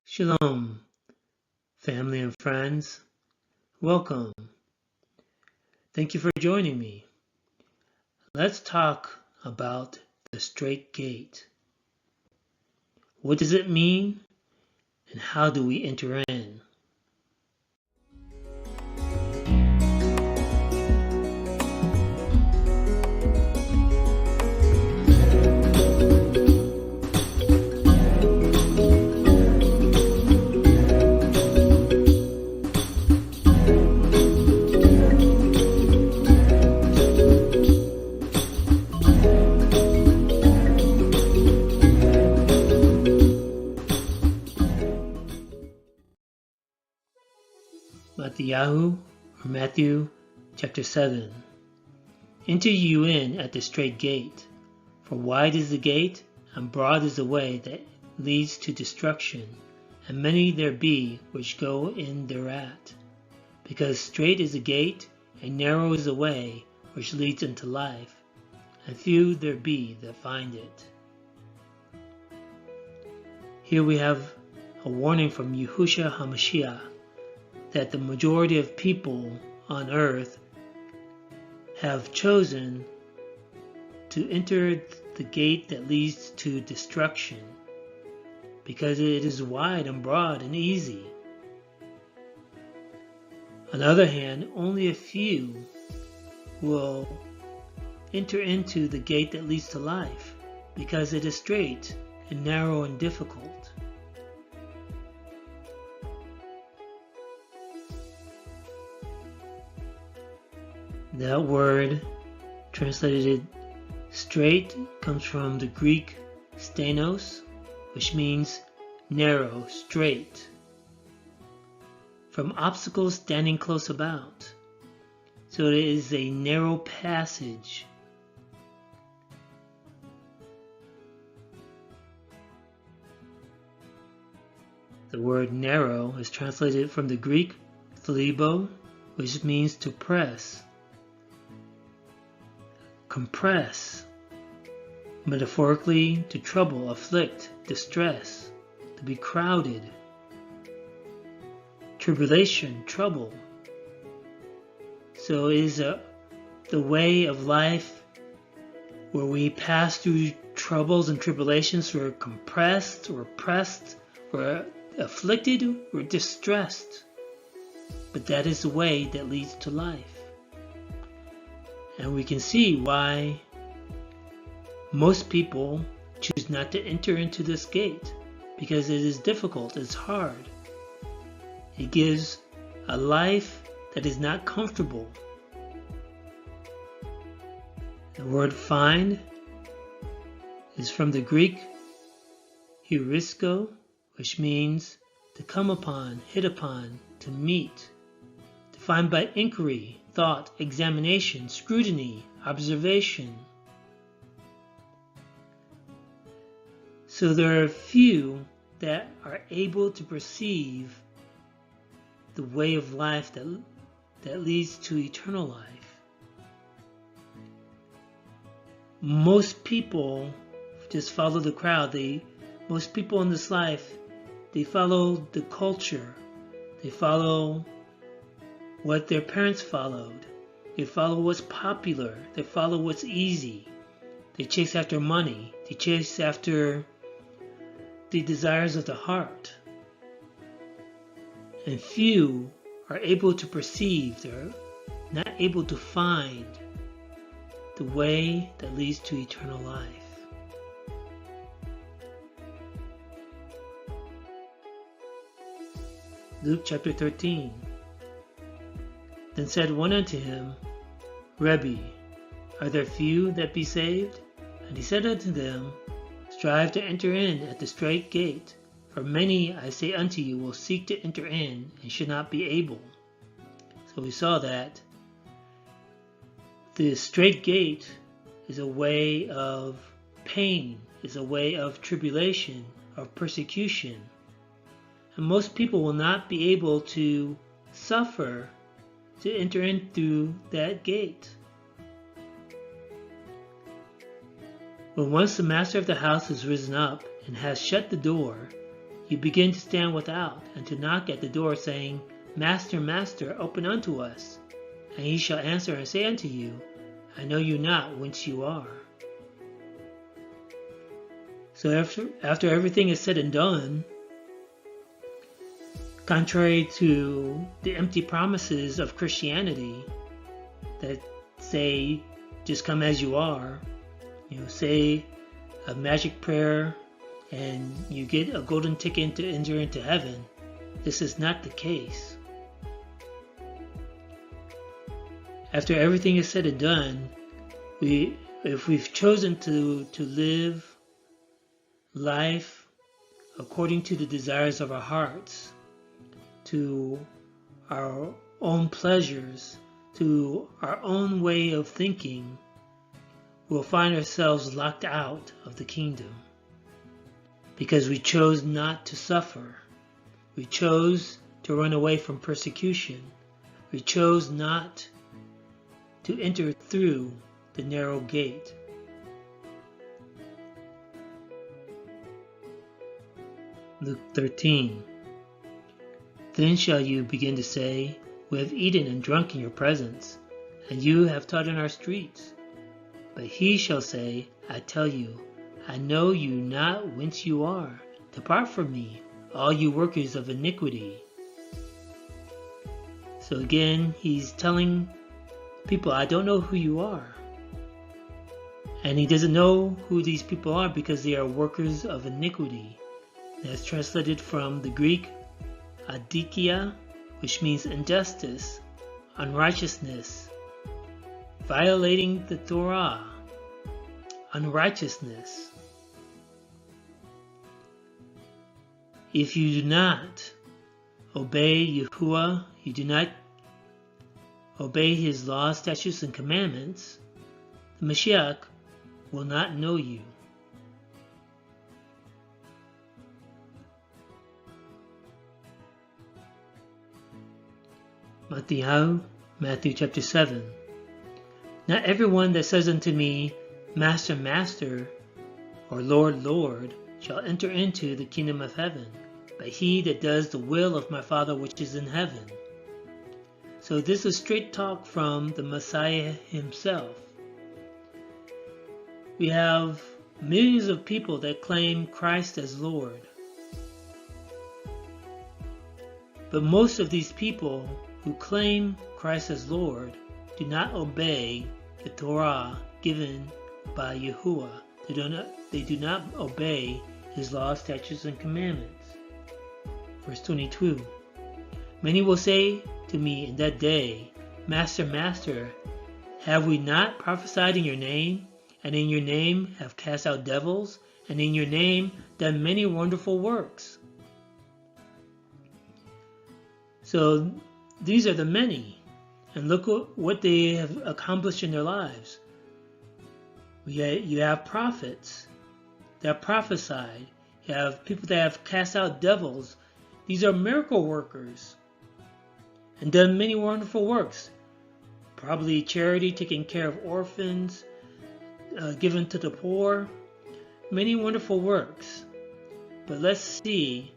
Shalom, family and friends. Welcome. Thank you for joining me. Let's talk about the Strait Gate. What does it mean, and how do we enter in? Matthew chapter 7. Enter you in at the strait gate, for wide is the gate, and broad is the way that leads to destruction, and many there be which go in thereat. Because strait is the gate, and narrow is the way which leads unto life, and few there be that find it. Here we have a warning from Yahushua HaMashiach that the majority of people on earth have chosen to enter the gate that leads to destruction because it is wide and broad and easy. On the other hand, only a few will enter into the gate that leads to life because it is straight and narrow and difficult. That word, translated straight, comes from the Greek stenos, which means narrow, straight. From obstacles standing close about. So it is a narrow passage. The word narrow is translated from the Greek thlibo, which means to press. Compress, metaphorically to trouble, afflict, distress, to be crowded. Tribulation, trouble. So it is the way of life where we pass through troubles and tribulations. We're compressed, we're pressed, we're afflicted, we're distressed. But that is the way that leads to life. And we can see why most people choose not to enter into this gate, because it is difficult, it's hard. It gives a life that is not comfortable. The word find is from the Greek heurisko, which means to come upon, hit upon, to meet, to find by inquiry, thought, examination, scrutiny, observation. So there are few that are able to perceive the way of life that leads to eternal life. Most people just follow the crowd. Most people in this life, they follow the culture. They follow what their parents followed. They follow what's popular. They follow what's easy. They chase after money. They chase after the desires of the heart. And few are able to perceive, they're not able to find the way that leads to eternal life. Luke chapter 13. Then said one unto him, Rebbe, are there few that be saved? And he said unto them, Strive to enter in at the strait gate, for many, I say unto you, will seek to enter in, and should not be able. So we saw that the strait gate is a way of pain, is a way of tribulation, of persecution. And most people will not be able to suffer to enter in through that gate. When once the master of the house is risen up and has shut the door, you begin to stand without, and to knock at the door, saying, Master, Master, open unto us. And he shall answer and say unto you, I know you not whence you are. So after everything is said and done, contrary to the empty promises of Christianity that say, just come as you are, say a magic prayer and you get a golden ticket to enter into heaven, this is not the case. After everything is said and done, if we've chosen to live life according to the desires of our hearts, to our own pleasures, to our own way of thinking, we'll find ourselves locked out of the kingdom. Because we chose not to suffer. We chose to run away from persecution. We chose not to enter through the narrow gate. Luke 13. Then shall you begin to say, We have eaten and drunk in your presence, and you have taught in our streets. But he shall say, I tell you, I know you not whence you are. Depart from me, all you workers of iniquity. So again, he's telling people, I don't know who you are. And he doesn't know who these people are because they are workers of iniquity. That's translated from the Greek adikia, which means injustice, unrighteousness, violating the Torah, unrighteousness. If you do not obey Yahuwah, you do not obey his laws, statutes, and commandments, the Mashiach will not know you. Matthew chapter 7. Not everyone that says unto me, Master, Master, or Lord, Lord, shall enter into the kingdom of heaven, but he that does the will of my Father which is in heaven. So this is straight talk from the Messiah himself. We have millions of people that claim Christ as Lord. But most of these people who claim Christ as Lord do not obey the Torah given by Yahuwah. They do not obey his laws, statutes, and commandments. Verse 22. Many will say to me in that day, Master, Master, have we not prophesied in your name, and in your name have cast out devils, and in your name done many wonderful works? So these are the many, and look what they have accomplished in their lives. You have prophets that have prophesied. You have people that have cast out devils. These are miracle workers and done many wonderful works. Probably charity, taking care of orphans, given to the poor. Many wonderful works. But let's see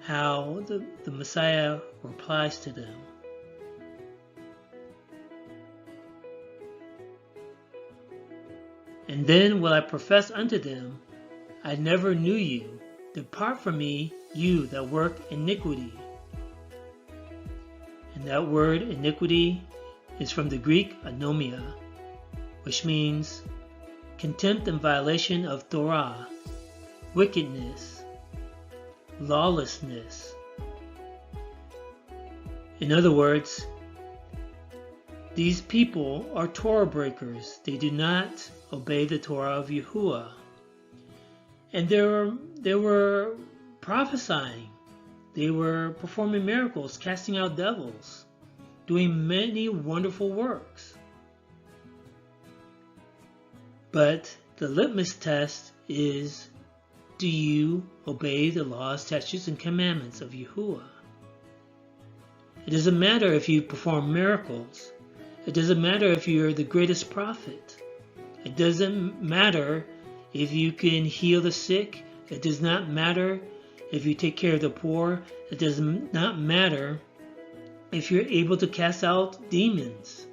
how the Messiah replies to them. And then will I profess unto them, I never knew you. Depart from me, you that work iniquity. And that word iniquity is from the Greek anomia, which means contempt and violation of Torah, wickedness, lawlessness. In other words, these people are Torah breakers. They do not obey the Torah of Yahuwah. And they were prophesying. They were performing miracles, casting out devils, doing many wonderful works. But the litmus test is, do you obey the laws, statutes, and commandments of Yahuwah? It doesn't matter if you perform miracles. It doesn't matter if you're the greatest prophet. It doesn't matter if you can heal the sick. It does not matter if you take care of the poor, it does not matter if you're able to cast out demons.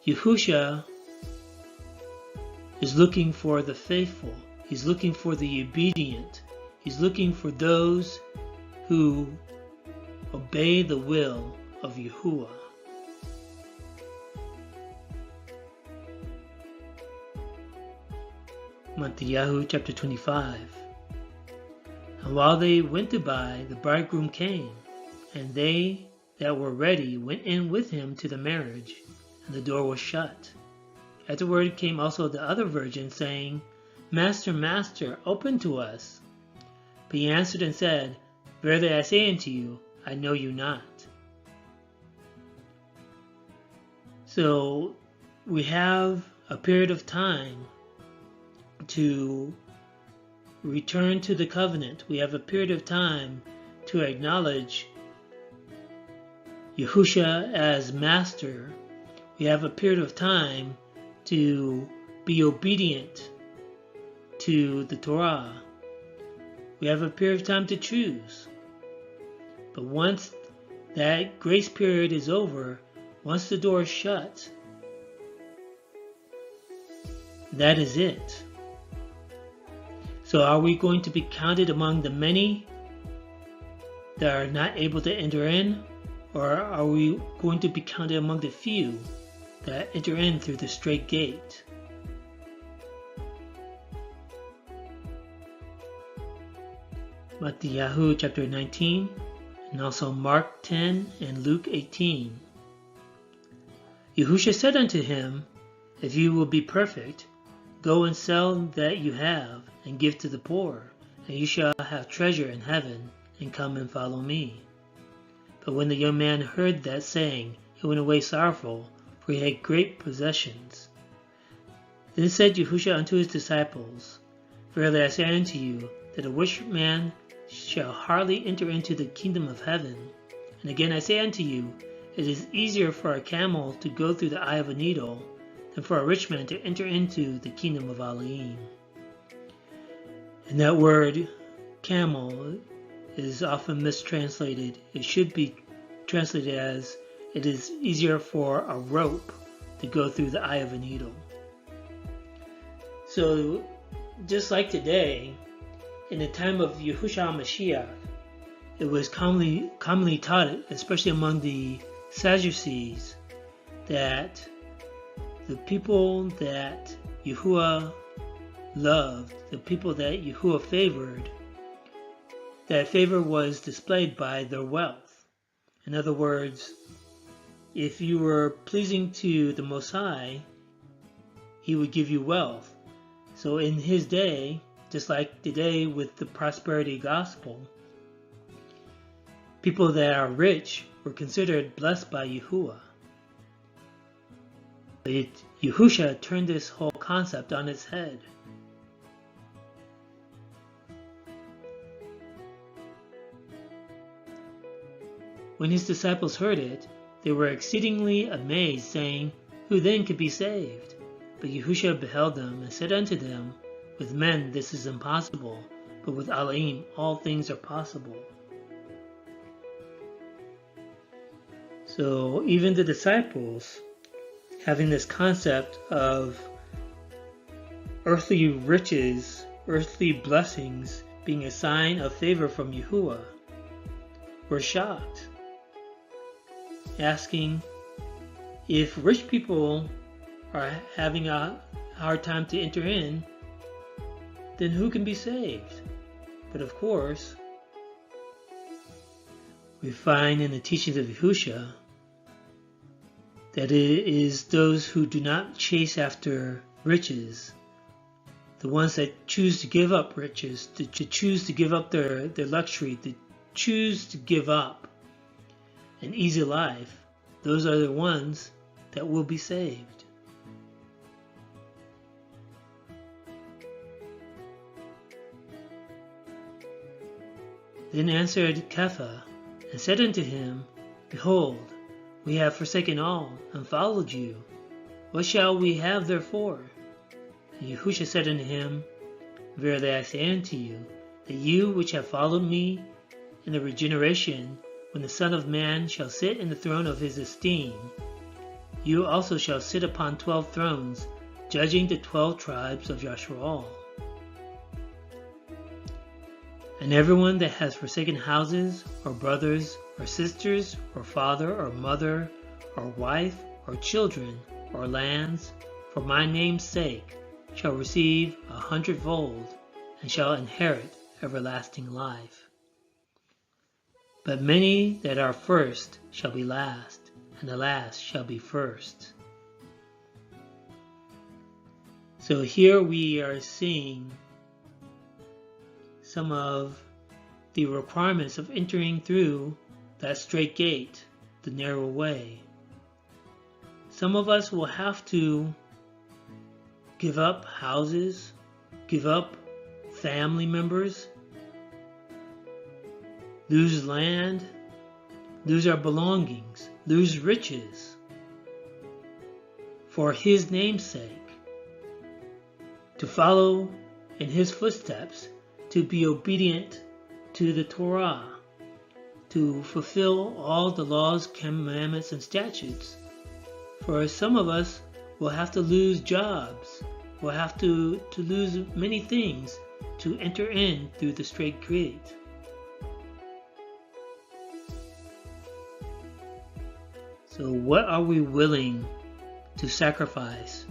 Yahusha is looking for the faithful. He's looking for the obedient. He's looking for those who obey the will of Yahuwah. Matthew chapter 25. And while they went to buy, the bridegroom came, and they that were ready went in with him to the marriage, and the door was shut. Afterward came also the other virgins, saying, Master, Master, open to us. But he answered and said, Verily I say unto you, I know you not. So we have a period of time to return to the covenant. We have a period of time to acknowledge Yahusha as master. We have a period of time to be obedient to the Torah. We have a period of time to choose. But once that grace period is over, once the door is shut, that is it. So are we going to be counted among the many that are not able to enter in? Or are we going to be counted among the few that enter in through the Strait Gate? Matthew chapter 19, and also Mark 10 and Luke 18. Yahusha said unto him, If you will be perfect, go and sell that you have, and give to the poor, and you shall have treasure in heaven, and come and follow me. But when the young man heard that saying, he went away sorrowful, for he had great possessions. Then said Yahusha unto his disciples, Verily I say unto you, that a rich man shall hardly enter into the kingdom of heaven. And again I say unto you, it is easier for a camel to go through the eye of a needle, than for a rich man to enter into the kingdom of Elohim. And that word camel is often mistranslated. It should be translated as, it is easier for a rope to go through the eye of a needle. So, just like today, in the time of Yahushua Mashiach, it was commonly taught, especially among the Sadducees, that the people that Yahuwah loved, the people that Yahuwah favored, that favor was displayed by their wealth. In other words, if you were pleasing to the Most High, He would give you wealth. So in His day, just like today with the prosperity gospel, people that are rich were considered blessed by Yahuwah. But Yahusha turned this whole concept on its head. When his disciples heard it, they were exceedingly amazed, saying, Who then could be saved? But Yahusha beheld them, and said unto them, With men this is impossible, but with Elohim all things are possible. So even the disciples, having this concept of earthly riches, earthly blessings being a sign of favor from Yahuwah, were shocked, asking, if rich people are having a hard time to enter in, then who can be saved? But of course, we find in the teachings of Yahusha that it is those who do not chase after riches, the ones that choose to give up riches, to choose to give up their luxury, to choose to give up an easy life, those are the ones that will be saved. Then answered Kepha, and said unto him, Behold, we have forsaken all, and followed you. What shall we have therefore? And Yahushua said unto him, Verily I say unto you, that you which have followed me in the regeneration, when the Son of Man shall sit in the throne of his esteem, you also shall sit upon 12 thrones, judging the 12 tribes of Yasharal. And everyone that has forsaken houses, or brothers, or sisters, or father, or mother, or wife, or children, or lands, for my name's sake, shall receive 100-fold, and shall inherit everlasting life. But many that are first shall be last, and the last shall be first. So here we are seeing some of the requirements of entering through that straight gate, the narrow way. Some of us will have to give up houses, give up family members, lose land, lose our belongings, lose riches for his name's sake, to follow in his footsteps, to be obedient to the Torah, to fulfill all the laws, commandments, and statutes. For some of us will have to lose jobs, will have to lose many things to enter in through the Strait Gate. So what are we willing to sacrifice?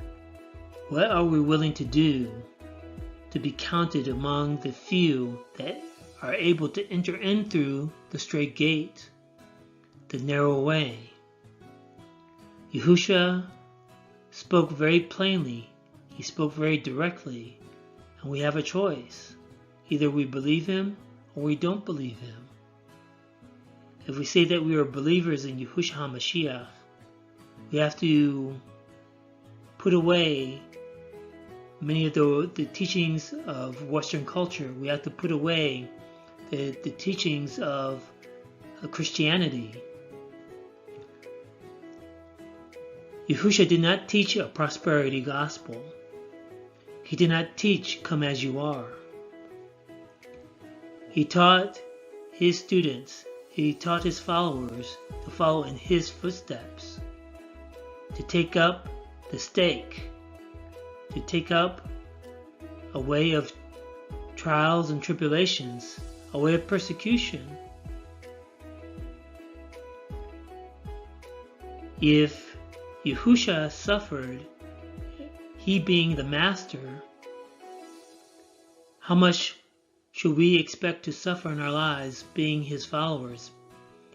What are we willing to do to be counted among the few that are able to enter in through the Strait Gate, the narrow way? Yahushua spoke very plainly, he spoke very directly, and we have a choice. Either we believe him or we don't believe him. If we say that we are believers in Yahushua HaMashiach, we have to put away many of the teachings of Western culture. We have to put away the teachings of Christianity. Yahushua did not teach a prosperity gospel. He did not teach come as you are. He taught his students, he taught his followers to follow in his footsteps, to take up the stake, to take up a way of trials and tribulations, a way of persecution. If Yahushua suffered, he being the master, how much should we expect to suffer in our lives being his followers,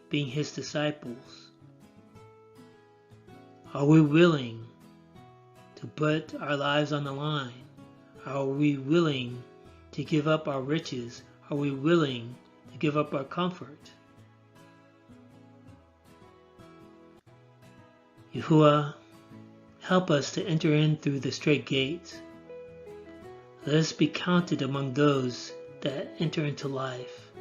being his disciples? Are we willing to put our lives on the line? Are we willing to give up our riches? Are we willing to give up our comfort? Yahuwah, help us to enter in through the Strait Gate. Let us be counted among those that enter into life.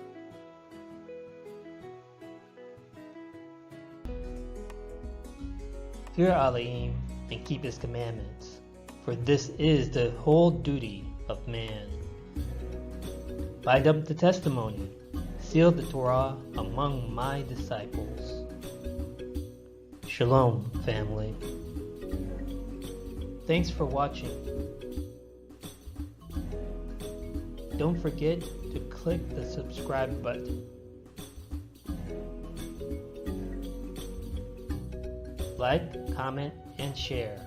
Fear Elohim and keep his commandments, for this is the whole duty of man. Bind up the testimony, seal the Torah among my disciples. Shalom, family. Thanks for watching. Don't forget to click the subscribe button. Like, comment, and share.